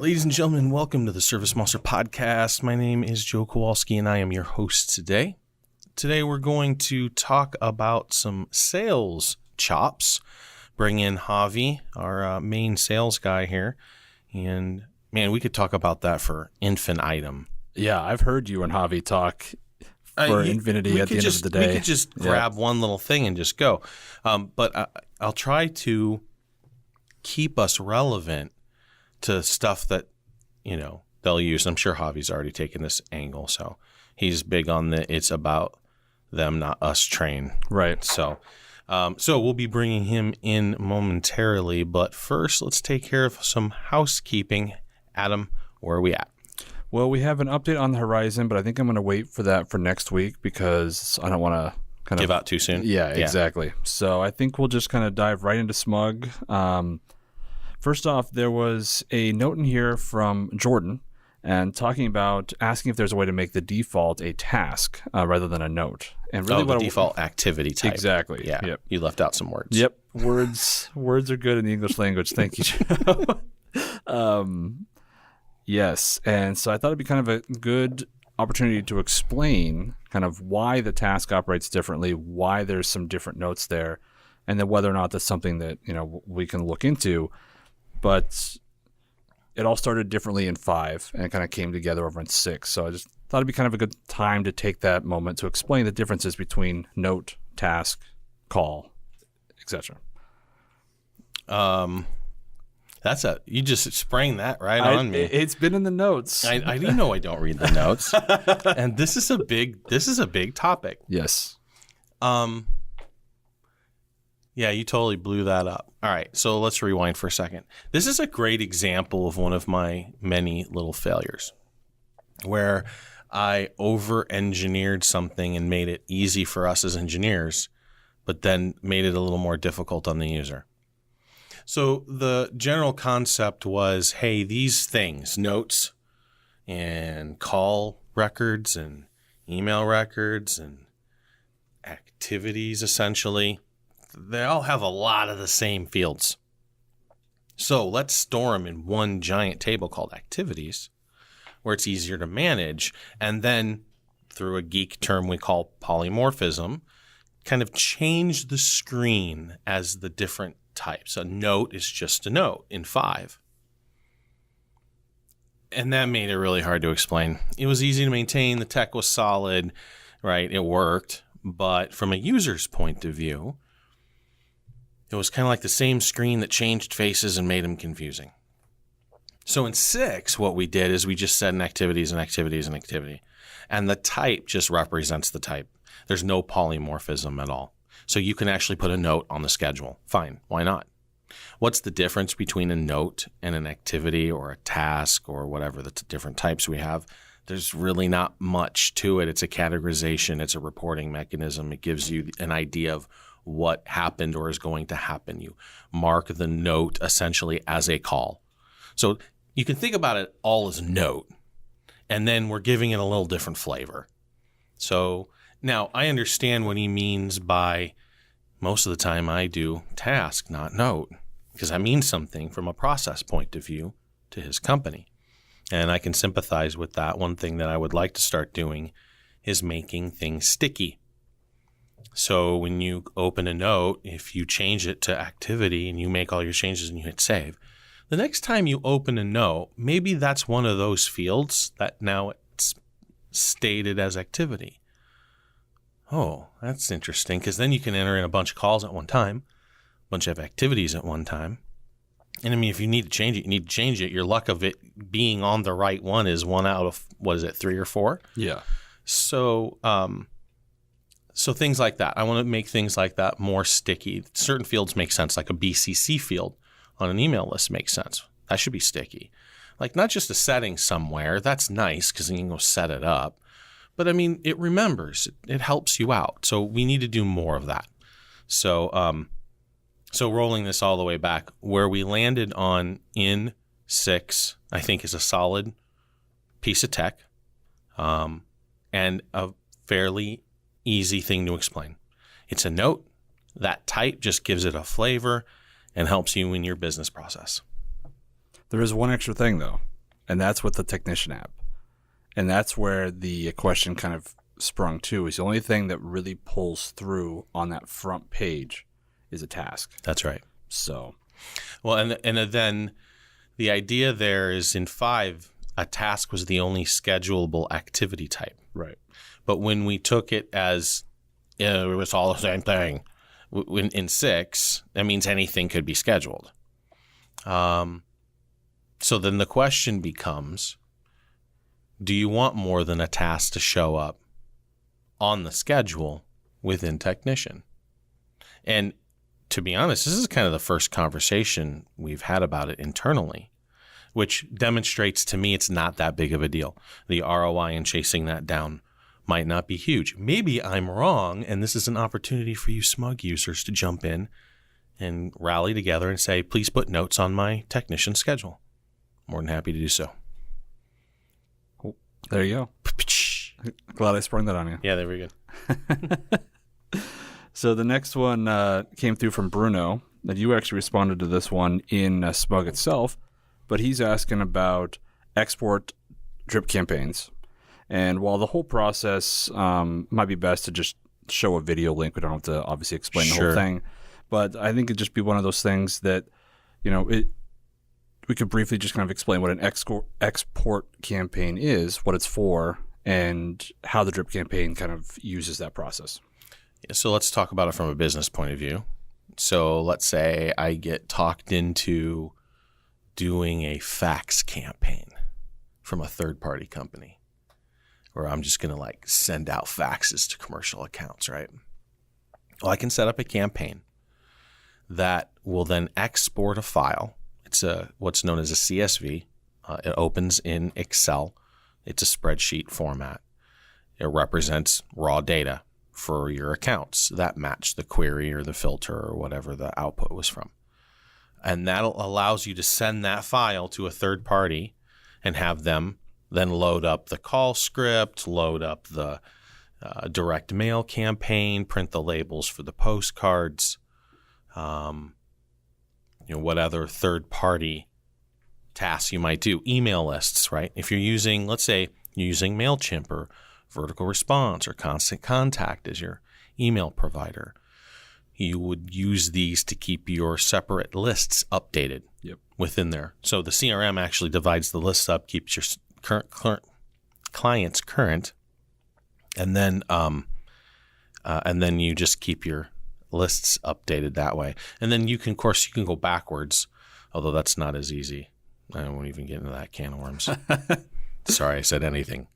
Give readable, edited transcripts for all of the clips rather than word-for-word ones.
Ladies and gentlemen, welcome to the ServiceMonster Podcast. My name is Joe Kowalski, and I am your host today. Today, we're going to talk about some sales chops. Bring in Javi, our main sales guy here. And, man, we could talk about that for infinitum. Yeah, I've heard you and Javi talk for infinity at the end of the day. We could just grab one little thing and just go. But I'll try to keep us relevant to stuff that, they'll use. I'm sure Javi's already taken this angle, so he's big on the it's about them, not us train. Right. So we'll be bringing him in momentarily, but first let's take care of some housekeeping. Adam, where are we at? Well, we have an update on the horizon, but I think I'm going to wait for that for next week because I don't want to give out too soon. Yeah, exactly. So I think we'll just kind of dive right into SMUG. First off, there was a note in here from Jordan and talking about asking if there's a way to make the default a task rather than a note. And really, the default activity type. Exactly. Yeah. Yep. You left out some words. Yep. Words are good in the English language. Thank you, Joe. Yes. And so I thought it'd be kind of a good opportunity to explain kind of why the task operates differently, why there's some different notes there, and then whether or not that's something that, we can look into. But it all started differently in 5 and it kind of came together over in 6. So I just thought it'd be kind of a good time to take that moment to explain the differences between note, task, call, etc. You just sprang that right on me. It's been in the notes. I know I don't read the notes. And this is a big topic. Yes. Yeah, you totally blew that up. All right, so let's rewind for a second. This is a great example of one of my many little failures where I over-engineered something and made it easy for us as engineers, but then made it a little more difficult on the user. So the general concept was, hey, these things, notes and call records and email records and activities, essentially, they all have a lot of the same fields. So let's store them in one giant table called activities, where it's easier to manage, and then through a geek term we call polymorphism, kind of change the screen as the different types. A note is just a note in 5. And that made it really hard to explain. It was easy to maintain. The tech was solid, right? It worked. But from a user's point of view, it was kind of like the same screen that changed faces and made them confusing. So in 6, what we did is we just said an activity is an activity is an activity. And the type just represents the type. There's no polymorphism at all. So you can actually put a note on the schedule. Fine. Why not? What's the difference between a note and an activity or a task or whatever the different types we have? There's really not much to it. It's a categorization. It's a reporting mechanism. It gives you an idea of what happened or is going to happen. You mark the note essentially as a call. So you can think about it all as note, and then we're giving it a little different flavor. So now I understand what he means by most of the time I do task, not note, because that means something from a process point of view to his company. And I can sympathize with that. One thing that I would like to start doing is making things sticky. So when you open a note, if you change it to activity and you make all your changes and you hit save, the next time you open a note, maybe that's one of those fields that now it's stated as activity. Oh, that's interesting, because then you can enter in a bunch of calls at one time, a bunch of activities at one time. And I mean, if you need to change it, you need to change it. Your luck of it being on the right one is 1 out of, 3 or 4? Yeah. So things like that. I want to make things like that more sticky. Certain fields make sense, like a BCC field on an email list makes sense. That should be sticky. Like not just a setting somewhere. That's nice because then you can go set it up. But I mean, it remembers. It helps you out. So we need to do more of that. So rolling this all the way back, where we landed on in 6, I think is a solid piece of tech and a fairly easy thing to explain. It's a note. That type just gives it a flavor and helps you in your business process. There is one extra thing, though. and that's with the technician app. And that's where the question kind of sprung to, is the only thing that really pulls through on that front page is a task. That's right. So, well, and then the idea there is in 5, a task was the only schedulable activity type. right. But when we took it as it was all the same thing, in 6, that means anything could be scheduled. So then the question becomes, do you want more than a task to show up on the schedule within Technician? And to be honest, this is kind of the first conversation we've had about it internally, which demonstrates to me it's not that big of a deal. The ROI in chasing that down might not be huge. Maybe I'm wrong, and this is an opportunity for you SMUG users to jump in and rally together and say, please put notes on my Technician schedule. More than happy to do so. There you go. Glad I sprung that on you. Yeah, there we go. So the next one came through from Bruno, that you actually responded to this one in SMUG itself, but he's asking about export drip campaigns. And while the whole process might be best to just show a video link, we don't have to obviously explain the whole thing, but I think it'd just be one of those things that, we could briefly just kind of explain what an export campaign is, what it's for, and how the drip campaign kind of uses that process. So let's talk about it from a business point of view. So let's say I get talked into doing a fax campaign from a third-party company, where I'm just going to send out faxes to commercial accounts, right? Well, I can set up a campaign that will then export a file. It's what's known as a CSV. It opens in Excel. It's a spreadsheet format. It represents raw data for your accounts that match the query or the filter or whatever the output was from. And that allows you to send that file to a third party and have them then load up the call script, load up the direct mail campaign, print the labels for the postcards, what other third-party tasks you might do. Email lists, right? If you're using, let's say, you're using MailChimp or Vertical Response or Constant Contact as your email provider, you would use these to keep your separate lists updated within there. So the CRM actually divides the lists up, keeps your current clients current, and then you just keep your lists updated that way. And then you can go backwards, although that's not as easy. I won't even get into that can of worms. Sorry, I said anything.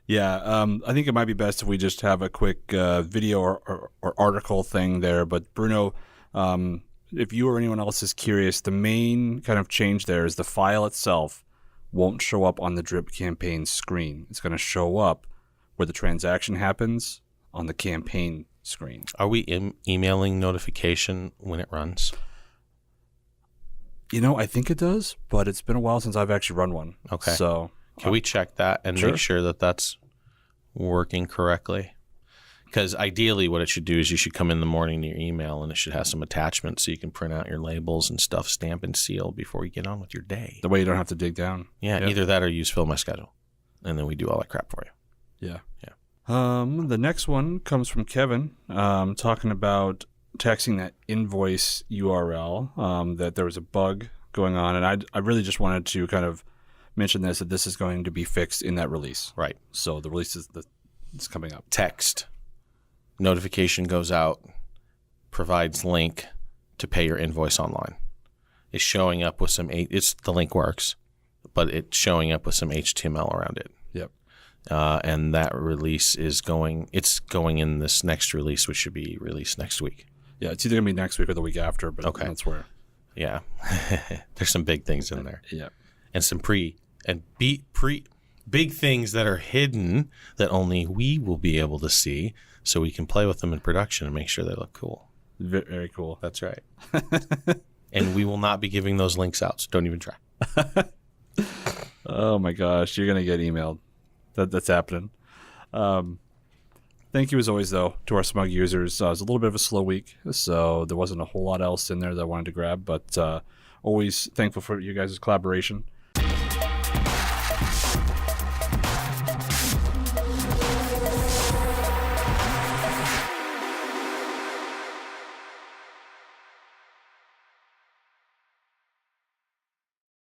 Yeah, I think it might be best if we just have a quick video or article thing there. But Bruno, if you or anyone else is curious, the main kind of change there is the file itself won't show up on the drip campaign screen. It's going to show up where the transaction happens on the campaign screen. Are we emailing notification when it runs? I think it does, but it's been a while since I've actually run one. Okay. So can we check that and make sure that that's working correctly? Because ideally what it should do is you should come in the morning to your email and it should have some attachments so you can print out your labels and stuff, stamp and seal before you get on with your day. The way you don't have to dig down. Yeah, either that or use Fill My Schedule. And then we do all that crap for you. Yeah. The next one comes from Kevin, talking about texting that invoice URL, that there was a bug going on. And I really just wanted to kind of mention that this is going to be fixed in that release. Right. So the release is coming up. Text. Notification goes out, provides link to pay your invoice online. It's showing up with the link works, but it's showing up with some HTML around it. Yep. And that release it's going in this next release, which should be released next week. Yeah, it's either going to be next week or the week after, but that's where. Yeah. There's some big things in there. Yeah. And some big things that are hidden that only we will be able to see so we can play with them in production and make sure they look cool. Very cool. That's right. And we will not be giving those links out, so don't even try. Oh my gosh, you're going to get emailed. That's happening. Thank you as always, though, to our SMUG users. It was a little bit of a slow week, so there wasn't a whole lot else in there that I wanted to grab, but always thankful for you guys' collaboration.